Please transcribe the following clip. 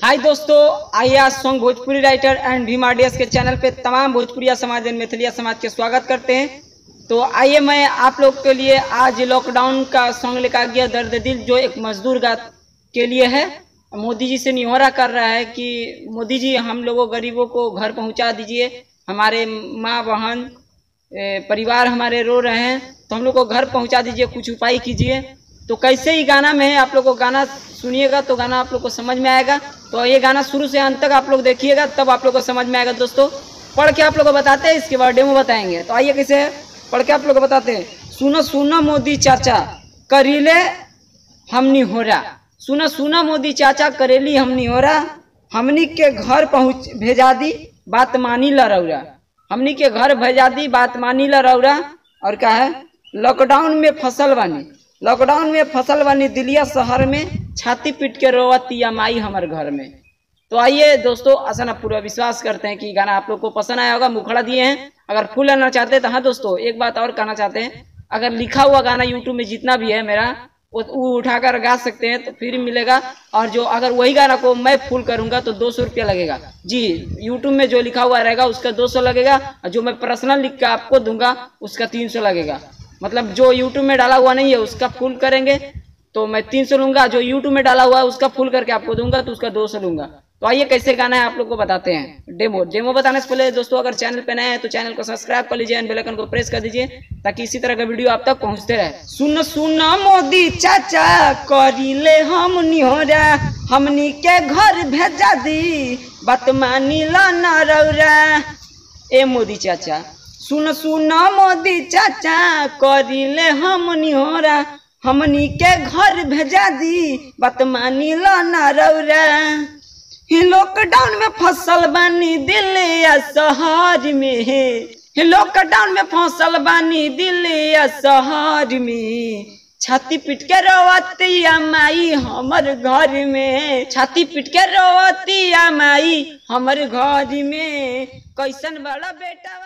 हाय दोस्तों, आइए आज song Bhojpuri writer and Bhim RDS के चैनल पे तमाम भोजपुरिया समाज एंड मैथिलिया समाज के स्वागत करते हैं। तो आइए मैं आप लोग के लिए आज लॉकडाउन का सॉन्ग लेकर आ गया, दर्द दिल, जो एक मजदूर के लिए है। मोदी जी से निहोरा कर रहा है कि मोदी जी हम लोगों गरीबों को घर पहुँचा दीजिए। हमारे माँ बहन परिवार हमारे रो रहे हैं, तो हम लोग को घर पहुँचा दीजिए, कुछ उपाय कीजिए। तो कैसे ही गाना में है, आप लोग को गाना सुनिएगा तो गाना आप लोग को समझ में आएगा। तो ये गाना शुरू से अंत तक आप लोग देखिएगा, तब आप लोग को समझ में आएगा। दोस्तों पढ़ के आप लोग को बताते हैं, इसके बाद डेमो बताएंगे। तो आइए कैसे है, पढ़ के आप लोग को बताते हैं। सुनो सुनो मोदी चाचा करीले हमनी होरा, सुनो सुनो मोदी चाचा करेली हमनी होरा, हमनी के घर पहुँच भेजा दी बात मानी ला रौरा, हमनी के घर भेजा दी बात मानी ला रौरा। और क्या है, लॉकडाउन में फसल बानी, लॉकडाउन में फसल बानी दिलिया शहर में, छाती पीट के रोवती माई हमारे घर में। तो आइए दोस्तों, आसान पूरा विश्वास करते हैं कि गाना आप लोग को पसंद आया होगा। मुखड़ा दिए हैं, अगर फुल लेना चाहते हैं तो हाँ दोस्तों एक बात और कहना चाहते हैं, अगर लिखा हुआ गाना यूट्यूब में जितना भी है मेरा वो उठाकर गा सकते हैं तो फ्री मिलेगा। और जो अगर वही गाना को मैं फुल करूंगा तो 200 रुपया लगेगा जी। यूट्यूब में जो लिखा हुआ रहेगा उसका 200 लगेगा, और जो मैं पर्सनल लिख के आपको दूंगा उसका 300 लगेगा। मतलब जो यूट्यूब में डाला हुआ नहीं है उसका फुल करेंगे तो मैं 300 लूंगा, जो यूट्यूब में डाला हुआ है उसका फुल करके आपको दूंगा तो उसका 200 लूंगा। तो आइए कैसे गाना है आप लोग को बताते हैं। डेमो बताने से पहले दोस्तों अगर चैनल पे नए हैं तो चैनल को सब्सक्राइब कर लीजिए एंड बेल आइकन को प्रेस कर दीजिए ताकि इसी तरह का वीडियो आप तक पहुंचते रहे। सुन सुन मोदी चाचा करीले हम निहोरा, हमनी के घर भेजा दी बात मानी ला ना रौरा। ए मोदी चाचा, सुन सुन मोदी चाचा करीले हम निहोरा, हमनी के घर भेजा दी बात मानी ला ना रौरा। लॉकडाउन में फसल बानी दिल्ली शहर में, लॉकडाउन में फसल बानी दिल्ली शहर में, छाती पीट के रोवती माई हमर घर में, छाती पीट के रोवती माई हमर घर में, कैसन बड़ा बेटा।